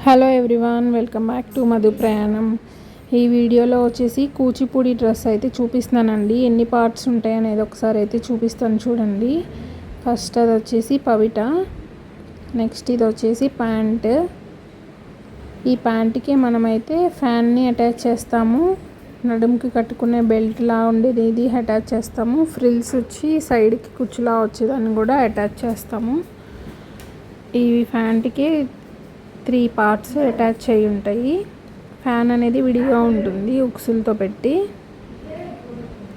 Hello everyone, welcome back to Madhu ప్రయాణం. ఈ వీడియోలో వచ్చేసి కూచిపూడి డ్రెస్ అయితే చూపిస్తున్నానండి. ఎన్ని పార్ట్స్ ఉంటాయి అనేది ఒకసారి అయితే చూపిస్తాను చూడండి. ఫస్ట్ అది వచ్చేసి పవిట, నెక్స్ట్ ఇది వచ్చేసి ప్యాంట్. ఈ ప్యాంట్కి మనమైతే ఫ్యాన్ని అటాచ్ చేస్తాము, నడుముకి కట్టుకునే బెల్ట్ లా ఉండేది ఇది అటాచ్ చేస్తాము, ఫ్రిల్స్ వచ్చి సైడ్కి కుచ్చులా వచ్చేదాన్ని కూడా అటాచ్ చేస్తాము. ఈ ప్యాంట్కి 3 పార్ట్స్ అటాచ్ అయి ఉంటాయి. ఫ్యాన్ అనేది విడిగా ఉంటుంది ఉక్సులతో పెట్టి.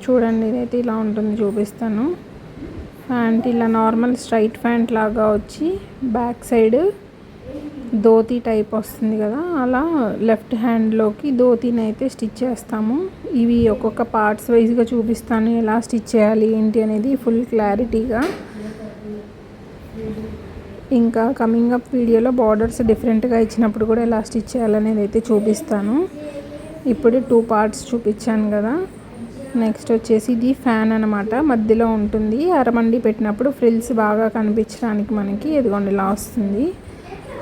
చూడండి, ఇదైతే ఇలా ఉంటుంది, చూపిస్తాను. ప్యాంట్ ఇలా నార్మల్ స్ట్రైట్ ప్యాంట్ లాగా వచ్చి బ్యాక్ సైడ్ ధోతి టైప్ వస్తుంది కదా, అలా లెఫ్ట్ హ్యాండ్లోకి ధోతిని అయితే స్టిచ్ చేస్తాము. ఇవి ఒక్కొక్క పార్ట్స్ వైజ్గా చూపిస్తాను, ఎలా స్టిచ్ చేయాలి ఏంటి అనేది ఫుల్ క్లారిటీగా. ఇంకా కమింగ్ అప్ వీడియోలో బార్డర్స్ డిఫరెంట్గా ఇచ్చినప్పుడు కూడా ఎలా స్టిచ్ చేయాలనేది అయితే చూపిస్తాను. ఇప్పుడు 2 పార్ట్స్ చూపించాను కదా. నెక్స్ట్ వచ్చేసి ఇది ఫ్యాన్ అనమాట, మధ్యలో ఉంటుంది. అరమండి పెట్టినప్పుడు ఫ్రిల్స్ బాగా కనిపించడానికి మనకి ఎదుగోండి ఇలా వస్తుంది.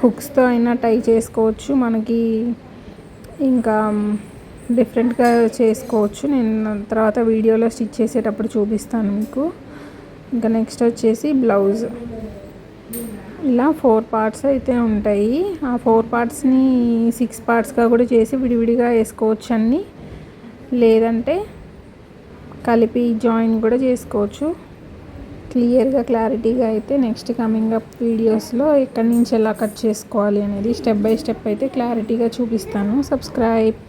హుక్స్తో అయినా టై చేసుకోవచ్చు, మనకి ఇంకా డిఫరెంట్గా చేసుకోవచ్చు. నేను తర్వాత వీడియోలో స్టిచ్ చేసేటప్పుడు చూపిస్తాను మీకు. ఇంకా నెక్స్ట్ వచ్చేసి బ్లౌజ్. ఇలా 4 పార్ట్స్ అయితే ఉంటాయి. ఆ 4 పార్ట్స్ని 6 పార్ట్స్గా కూడా చేసి విడివిడిగా వేసుకోవచ్చు అన్నీ, లేదంటే కలిపి జాయిన్ కూడా చేసుకోవచ్చు. క్లారిటీగా అయితే నెక్స్ట్ కమింగ్ అప్ వీడియోస్లో ఎక్కడి నుంచి ఎలా కట్ చేసుకోవాలి అనేది స్టెప్ బై స్టెప్ అయితే క్లారిటీగా చూపిస్తాను. సబ్స్క్రైబ్.